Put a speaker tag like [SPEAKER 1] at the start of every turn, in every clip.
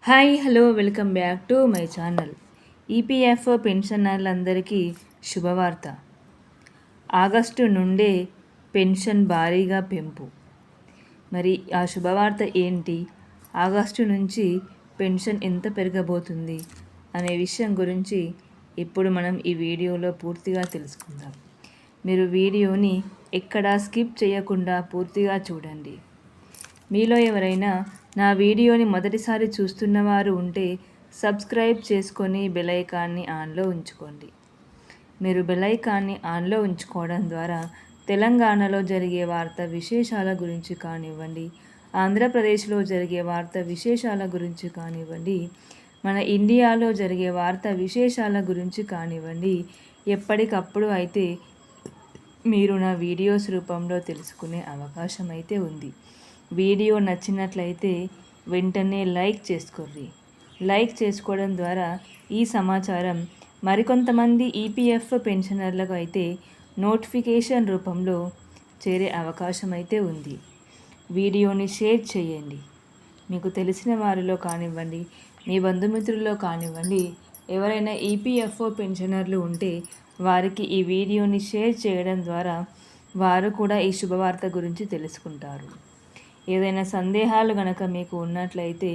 [SPEAKER 1] Hi hello welcome back to my channel. EPFO పెన్షనర్లందరికీ శుభవార్త. August నుండే పెన్షన్ భారీగా పెంపు. మరి ఆ శుభవార్త ఏంటి, ఆగస్టు నుంచి పెన్షన్ ఎంత పెరగబోతుంది అనే విషయం గురించి ఇప్పుడు మనం ఈ వీడియోలో పూర్తిగా తెలుసుకుందాం. మీరు వీడియోని ఎక్కడా స్కిప్ చేయకుండా పూర్తిగా చూడండి. మీలో ఎవరైనా నా వీడియోని మొదటిసారి చూస్తున్నవారు ఉంటే సబ్స్క్రైబ్ చేసుకొని బెల్ ఐకాన్ని ఆన్లో ఉంచుకోండి. మీరు బెల్ ఐకాన్ని ఆన్లో ఉంచుకోవడం ద్వారా తెలంగాణలో జరిగే వార్త విశేషాల గురించి కానివ్వండి, ఆంధ్రప్రదేశ్లో జరిగే వార్త విశేషాల గురించి కానివ్వండి, మన ఇండియాలో జరిగే వార్త విశేషాల గురించి కానివ్వండి, ఎప్పటికప్పుడు అయితే మీరు నా వీడియోస్ రూపంలో తెలుసుకునే అవకాశం అయితే ఉంది. వీడియో నచ్చినట్లయితే వెంటనే లైక్ చేసుకోండి. లైక్ చేసుకోవడం ద్వారా ఈ సమాచారం మరికొంతమంది ఈపీఎఫ్ పెన్షనర్లకు అయితే నోటిఫికేషన్ రూపంలో చేరే అవకాశం అయితే ఉంది. వీడియోని షేర్ చేయండి. మీకు తెలిసిన వారిలో కానివ్వండి, మీ బంధుమిత్రుల్లో కానివ్వండి, ఎవరైనా ఈపీఎఫ్ఓ పెన్షనర్లు ఉంటే వారికి ఈ వీడియోని షేర్ చేయడం ద్వారా వారు కూడా ఈ శుభవార్త గురించి తెలుసుకుంటారు. ఏదైనా సందేహాలు గనక మీకు ఉన్నట్లయితే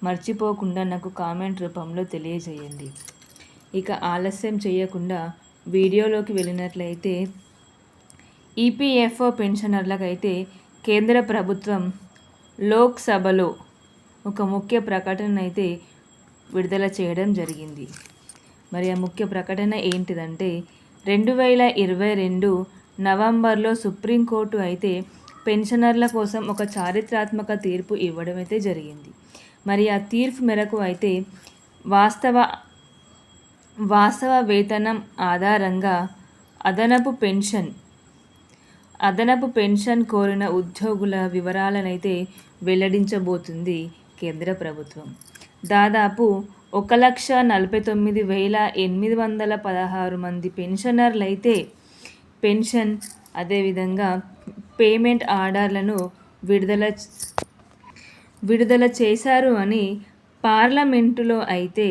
[SPEAKER 1] మర్చిపోకుండా నాకు కామెంట్ రూపంలో తెలియజేయండి. ఇక ఆలస్యం చేయకుండా వీడియోలోకి వెళ్ళినట్లయితే, ఈపీఎఫ్ఓ పెన్షనర్లకైతే కేంద్ర ప్రభుత్వం లోక్సభలో ఒక ముఖ్య ప్రకటన అయితే విడుదల చేయడం జరిగింది. మరి ఆ ముఖ్య ప్రకటన ఏంటిదంటే, 2022 నవంబర్లో సుప్రీంకోర్టు అయితే పెన్షనర్ల కోసం ఒక చారిత్రాత్మక తీర్పు ఇవ్వడం అయితే జరిగింది. మరి ఆ తీర్పు మేరకు అయితే వాస్తవ వేతనం ఆధారంగా అదనపు పెన్షన్ కోరిన ఉద్యోగుల వివరాలనైతే వెల్లడించబోతుంది కేంద్ర ప్రభుత్వం. దాదాపు 1,49,816 మంది పెన్షనర్లైతే పెన్షన్ అదేవిధంగా పేమెంట్ ఆర్డర్లను విడుదల చేశారు అని పార్లమెంటులో అయితే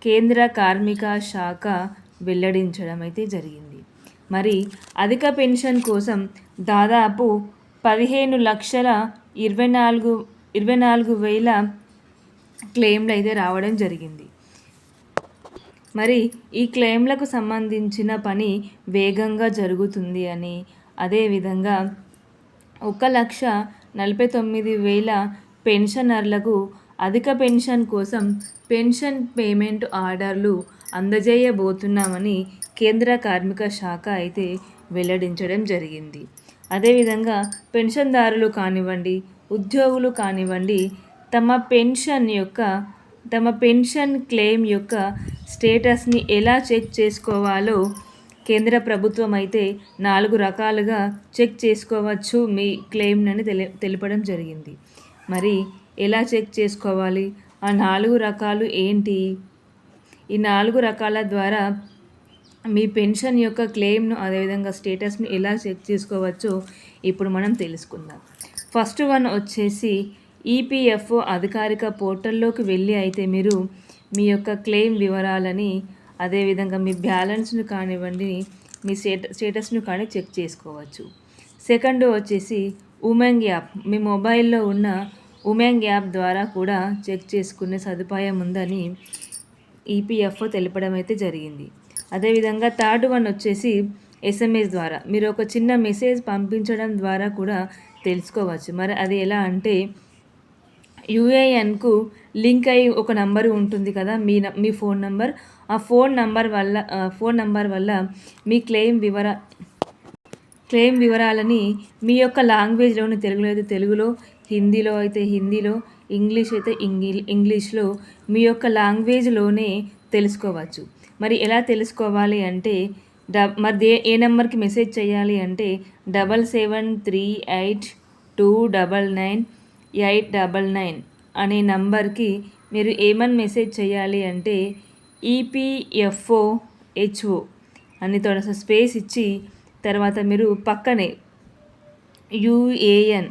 [SPEAKER 1] కేంద్ర కార్మిక శాఖ వెల్లడించడం అయితే జరిగింది. మరి అధిక పెన్షన్ కోసం దాదాపు 15,24,24,000 క్లెయిమ్లు అయితే రావడం జరిగింది. మరి ఈ క్లెయిమ్లకు సంబంధించిన పని వేగంగా జరుగుతుంది అని, అదేవిధంగా 1,49,000 పెన్షనర్లకు అధిక పెన్షన్ కోసం పెన్షన్ పేమెంట్ ఆర్డర్లు అందజేయబోతున్నామని కేంద్ర కార్మిక శాఖ అయితే వెల్లడించడం జరిగింది. అదేవిధంగా పెన్షన్దారులు కానివ్వండి, ఉద్యోగులు కానివ్వండి, తమ పెన్షన్ క్లెయిమ్ యొక్క స్టేటస్ని ఎలా చెక్ చేసుకోవాలో కేంద్ర ప్రభుత్వం అయితే 4 రకాలుగా చెక్ చేసుకోవచ్చు మీ క్లెయిమ్ని తెలపడం జరిగింది. మరి ఎలా చెక్ చేసుకోవాలి, ఆ 4 రకాలు ఏంటి, ఈ 4 రకాల ద్వారా మీ పెన్షన్ యొక్క క్లెయిమ్ను అదేవిధంగా స్టేటస్ను ఎలా చెక్ చేసుకోవచ్చో ఇప్పుడు మనం తెలుసుకుందాం. ఫస్ట్ వన్ వచ్చేసి ఈపీఎఫ్ఓ అధికారిక పోర్టల్లోకి వెళ్ళి అయితే మీరు మీ యొక్క క్లెయిమ్ వివరాలని అదేవిధంగా మీ బ్యాలెన్స్ను కానివ్వండి, మీ స్టేటస్ను కానీ చెక్ చేసుకోవచ్చు. సెకండ్ వచ్చేసి ఉమంగ్ యాప్, మీ మొబైల్లో ఉన్న ఉమంగ్ యాప్ ద్వారా కూడా చెక్ చేసుకునే సదుపాయం ఉందని ఈపీఎఫ్ఓ తెలపడం అయితే జరిగింది. అదేవిధంగా థర్డ్ వన్ వచ్చేసి ఎస్ఎంఎస్ ద్వారా మీరు ఒక చిన్న మెసేజ్ పంపించడం ద్వారా కూడా తెలుసుకోవచ్చు. మరి అది ఎలా అంటే, యూఏఎన్కు లింక్ అయి ఒక నంబరు ఉంటుంది కదా, మీ ఫోన్ నంబర్, ఆ ఫోన్ నంబర్ వల్ల మీ క్లెయిమ్ వివరాలని మీ యొక్క లాంగ్వేజ్లోని, తెలుగులో అయితే తెలుగులో, హిందీలో అయితే హిందీలో, ఇంగ్లీష్ అయితే ఇంగ్లీష్లో మీ యొక్క లాంగ్వేజ్లోనే తెలుసుకోవచ్చు. మరి ఎలా తెలుసుకోవాలి అంటే, ఏ నెంబర్కి మెసేజ్ చేయాలి అంటే 7738299899 అనే నంబర్కి మీరు ఏమని మెసేజ్ చేయాలి అంటే, ఈపీఎఫ్ఓ అని తొడస స్పేస్ ఇచ్చి తర్వాత మీరు పక్కనే యూఏఎన్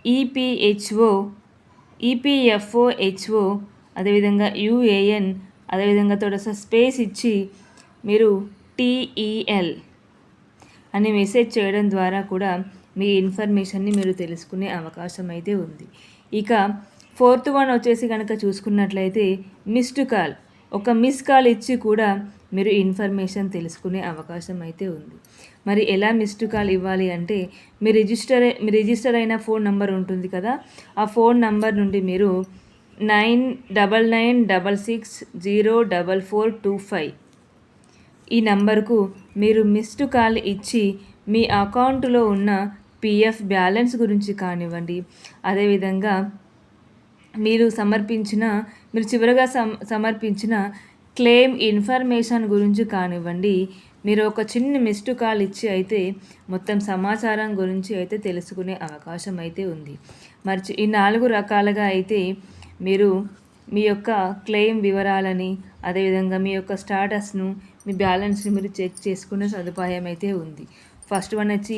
[SPEAKER 1] ఈపీఎఫ్ఓ ఈపీఎఫ్ఓ హెచ్ఓ అదేవిధంగా యూఏఎన్ అదేవిధంగా తోడస స్పేస్ ఇచ్చి మీరు టీఈఎల్ అని మెసేజ్ చేయడం ద్వారా కూడా మీ ఇన్ఫర్మేషన్ని మీరు తెలుసుకునే అవకాశం అయితే ఉంది. ఇక ఫోర్త్ వన్ వచ్చేసి కనుక చూసుకున్నట్లయితే మిస్డ్ కాల్. ఒక మిస్ కాల్ ఇచ్చి కూడా మీరు ఇన్ఫర్మేషన్ తెలుసుకునే అవకాశం అయితే ఉంది. మరి ఎలా మిస్డ్ కాల్ ఇవ్వాలి అంటే మీ రిజిస్టర్ అయిన ఫోన్ నంబర్ ఉంటుంది కదా, ఆ ఫోన్ నంబర్ నుండి మీరు 9996604425 ఈ నంబర్కు మీరు మిస్డ్ కాల్ ఇచ్చి మీ అకౌంట్లో ఉన్న పిఎఫ్ బ్యాలెన్స్ గురించి కానివ్వండి, అదేవిధంగా మీరు చివరగా సమర్పించిన క్లెయిమ్ ఇన్ఫర్మేషన్ గురించి కానివ్వండి, మీరు ఒక చిన్న మిస్డ్ కాల్ ఇచ్చి అయితే మొత్తం సమాచారం గురించి అయితే తెలుసుకునే అవకాశం అయితే ఉంది. ఈ 4 రకాలుగా అయితే మీరు మీ యొక్క క్లెయిమ్ వివరాలని అదేవిధంగా మీ యొక్క స్టాటస్ను మీ బ్యాలెన్స్ని మీరు చెక్ చేసుకునే సదుపాయం అయితే ఉంది. ఫస్ట్ వన్ వచ్చి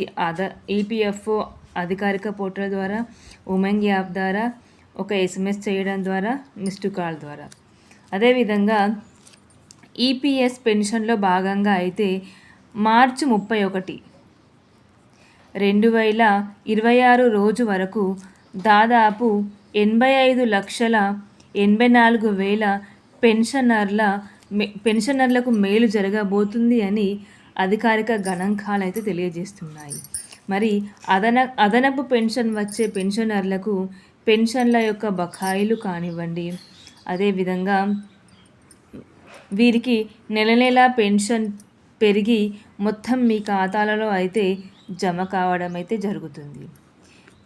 [SPEAKER 1] ఈపీఎఫ్ఓ అధికారిక పోర్టల్ ద్వారా, ఉమంగ్ యాప్ ద్వారా, ఒక ఎస్ఎంఎస్ చేయడం ద్వారా, మిస్డ్ కాల్ ద్వారా. అదేవిధంగా ఈపీఎస్ పెన్షన్లో భాగంగా అయితే మార్చి 31, 2026 రోజు వరకు దాదాపు 85,84,000 పెన్షనర్లకు మేలు జరగబోతుంది అని అధికారిక గణాంకాలు అయితే తెలియజేస్తున్నాయి. మరి అదనపు పెన్షన్ వచ్చే పెన్షనర్లకు పెన్షన్ల యొక్క బకాయిలు కానివ్వండి, అదేవిధంగా వీరికి నెల పెన్షన్ పెరిగి మొత్తం మీ ఖాతాలలో అయితే జమ కావడం అయితే జరుగుతుంది.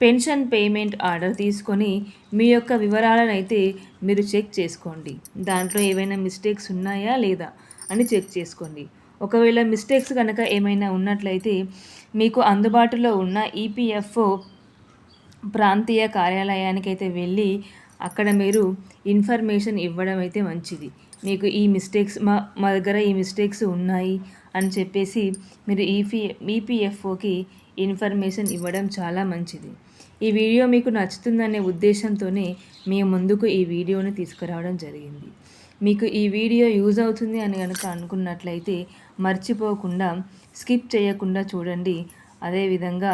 [SPEAKER 1] పెన్షన్ పేమెంట్ ఆర్డర్ తీసుకొని మీ యొక్క వివరాలను అయితే మీరు చెక్ చేసుకోండి. దాంట్లో ఏవైనా మిస్టేక్స్ ఉన్నాయా లేదా అని చెక్ చేసుకోండి. ఒకవేళ మిస్టేక్స్ కనుక ఏమైనా ఉన్నట్లయితే మీకు అందుబాటులో ఉన్న ఈపీఎఫ్ఓ ప్రాంతీయ కార్యాలయానికి అయితే వెళ్ళి అక్కడ మీరు ఇన్ఫర్మేషన్ ఇవ్వడం అయితే మంచిది. మీకు ఈ మిస్టేక్స్ మా దగ్గర ఈ మిస్టేక్స్ ఉన్నాయి అని చెప్పేసి మీరు ఈపీఎఫ్ఓకి ఇన్ఫర్మేషన్ ఇవ్వడం చాలా మంచిది. ఈ వీడియో మీకు నచ్చుతుందనే ఉద్దేశంతోనే మీ ముందుకు ఈ వీడియోని తీసుకురావడం జరిగింది. మీకు ఈ వీడియో యూజ్ అవుతుంది అని కనుక అనుకున్నట్లయితే మర్చిపోకుండా స్కిప్ చేయకుండా చూడండి, అదేవిధంగా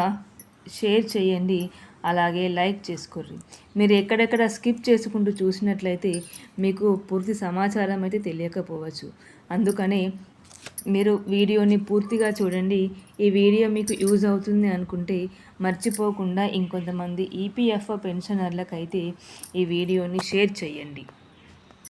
[SPEAKER 1] షేర్ చేయండి, అలాగే లైక్ చేసుకోండి. మీరు ఎక్కడెక్కడ స్కిప్ చేసుకుంటూ చూసినట్లయితే మీకు పూర్తి సమాచారం అయితే తెలియకపోవచ్చు. అందుకనే మీరు వీడియోని పూర్తిగా చూడండి. ఈ వీడియో మీకు యూజ్ అవుతుంది అనుకుంటే మర్చిపోకుండా ఇంకొంతమంది ఈపీఎఫ్ఓ పెన్షనర్లకైతే ఈ వీడియోని షేర్ చేయండి.